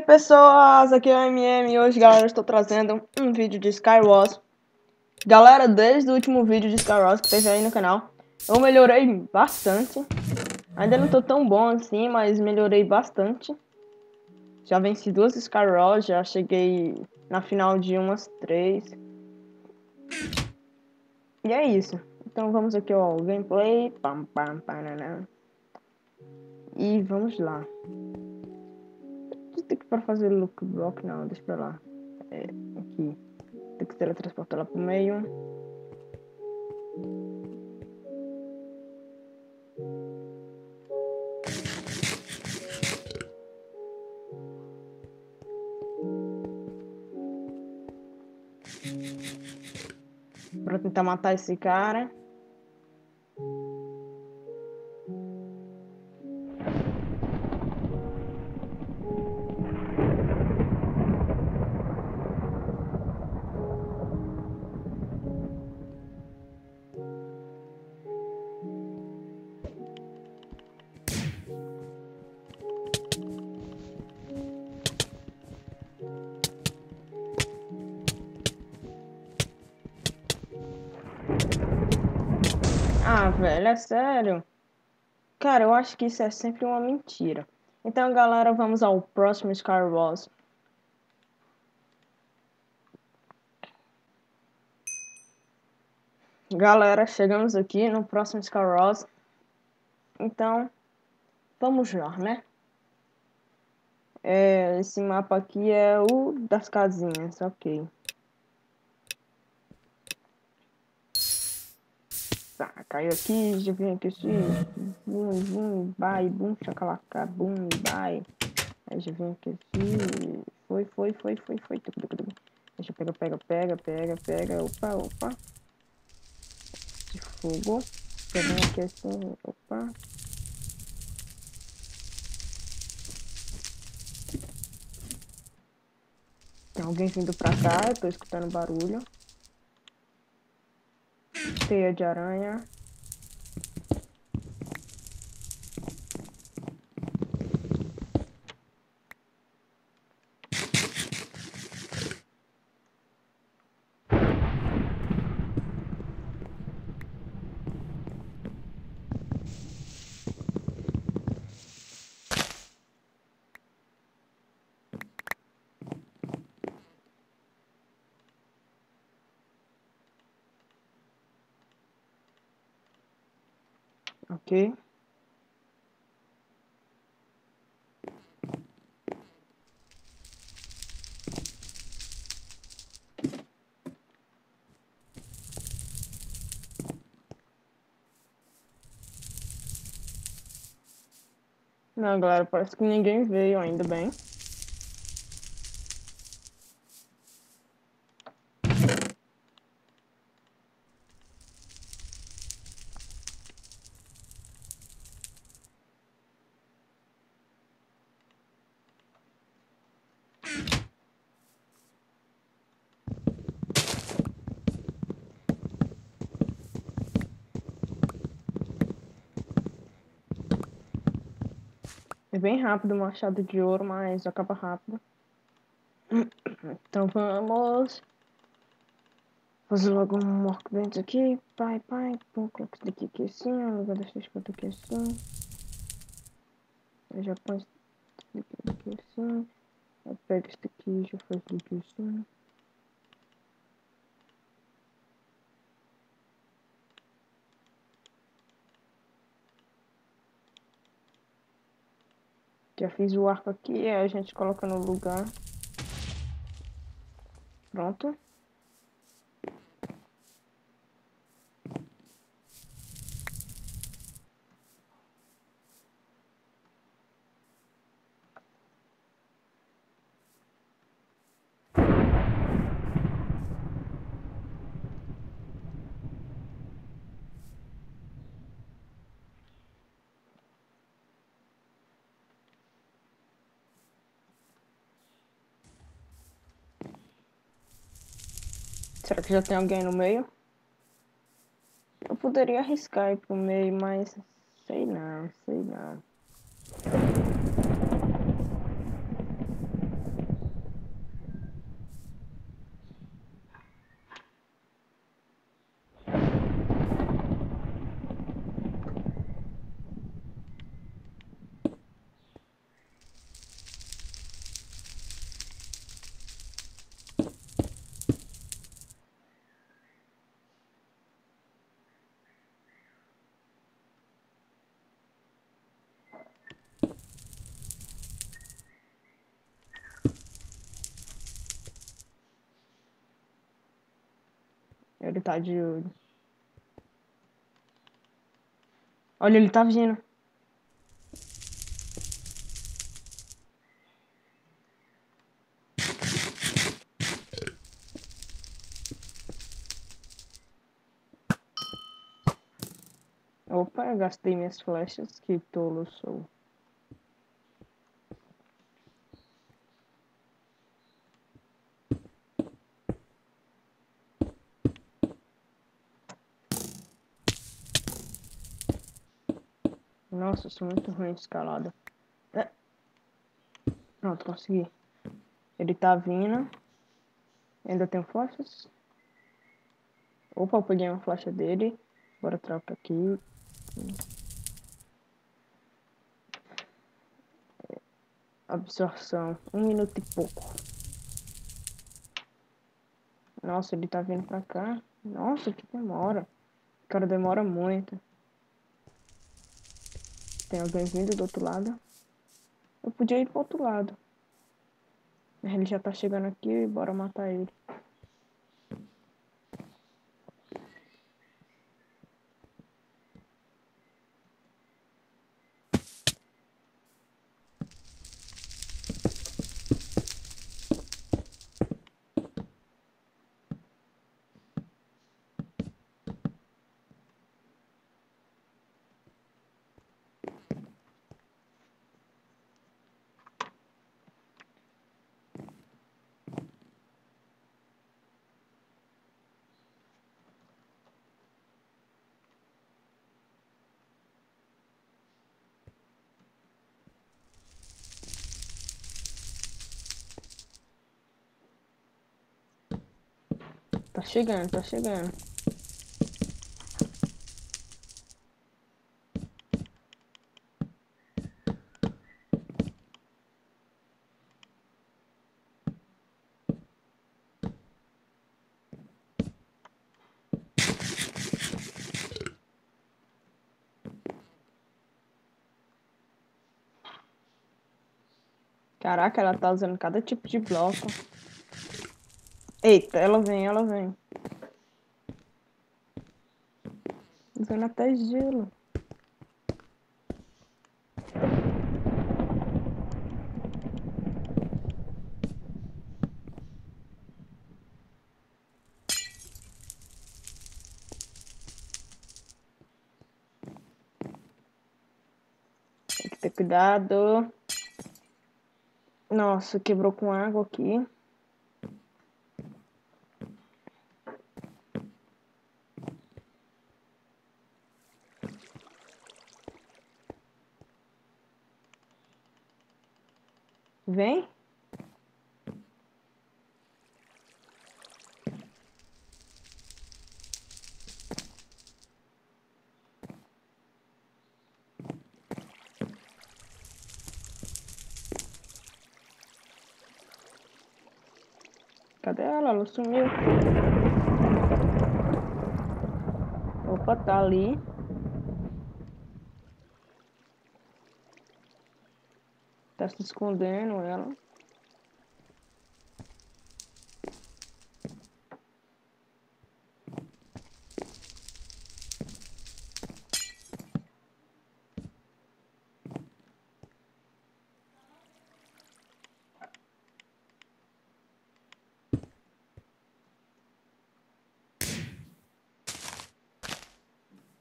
pessoas, aqui é o MM e hoje, galera, eu estou trazendo um vídeo de Skywars. Galera, desde o último vídeo de Skywars que teve aí no canal, eu melhorei bastante. Ainda não tô tão bom assim, mas melhorei bastante. Já venci 2 Skywars, já cheguei na final de umas 3. E é isso. Então vamos aqui ao gameplay. Pam, pam, panana. E vamos lá. Tem que para fazer look block, não, deixa pra lá. Aqui. Tem que teletransportar lá pro meio. Pra tentar matar esse cara. Ah, velho, é sério? Cara, eu acho que isso é sempre uma mentira. Então, galera, vamos ao próximo Skywars. Galera, chegamos aqui no próximo Skywars. Então, vamos lá, né? Esse mapa aqui é o das casinhas, ok. Tá, caiu aqui, já vim aqui assim. Bum, vai, bum, chacalaca, bum, vai. Aí já vem aqui assim. Foi. Deixa eu pega. Opa. De fogo. Já vem aqui assim, opa. Tem alguém vindo pra cá, eu tô escutando barulho. Teia de aranha. Ok. Não, galera, parece que ninguém veio ainda bem. É bem rápido o machado de ouro, mas acaba rápido. Então vamos fazer logo um workbench aqui. Pai. Pum, coloca isso daqui assim, no lugar dessa espada aqui assim. Eu já põe isso daqui assim. Eu pego isso daqui e já faço isso daqui assim. Já fiz o arco aqui, aí a gente coloca no lugar. Pronto. Será que já tem alguém no meio? Eu poderia arriscar ir pro meio, mas sei não. Ele tá de olho. Olha, ele tá vindo. Opa, eu gastei minhas flechas. Que tolo sou. Nossa, eu sou muito ruim de escalada. É. Pronto, consegui. Ele tá vindo. Ainda tenho flechas. Opa, eu peguei uma flecha dele. Bora trocar aqui. Absorção. 1 minuto e pouco. Nossa, ele tá vindo pra cá. Nossa, que demora. O cara demora muito. Tem alguém vindo do outro lado. Eu podia ir pro outro lado. Ele já tá chegando aqui, bora matar ele. Tá chegando, tá chegando. Caraca, ela tá usando cada tipo de bloco. Eita, ela vem, ela vem. Usando até gelo. Tem que ter cuidado. Nossa, quebrou com água aqui. Vem. Cadê ela? Ela sumiu. Opa, tá ali. Tá se escondendo ela.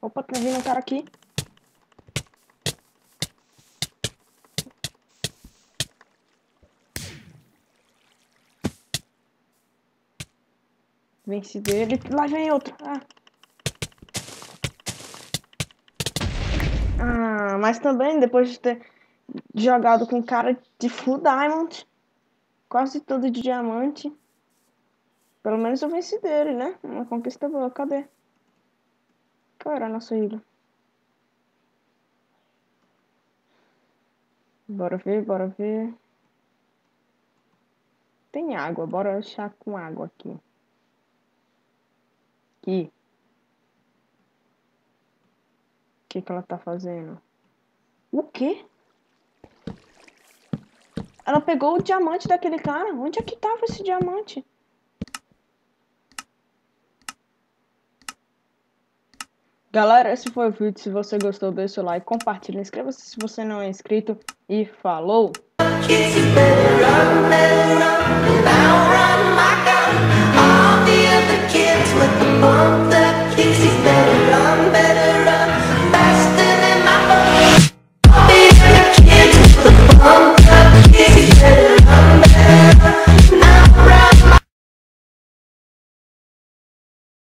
Opa, tá vindo um cara aqui. Venci dele. Lá vem outro. Mas também depois de ter jogado com cara de full diamond, quase todo de diamante. Pelo menos eu venci dele, né? Uma conquista boa. Cadê? Qual era a nossa ilha? Bora ver, bora ver. Tem água, bora achar com água aqui. Aqui. O que que ela tá fazendo? O quê? Ela pegou o diamante daquele cara. Onde é que tava esse diamante? Galera, esse foi o vídeo. Se você gostou, deixa o seu like, compartilha, inscreva-se se você não é inscrito e falou!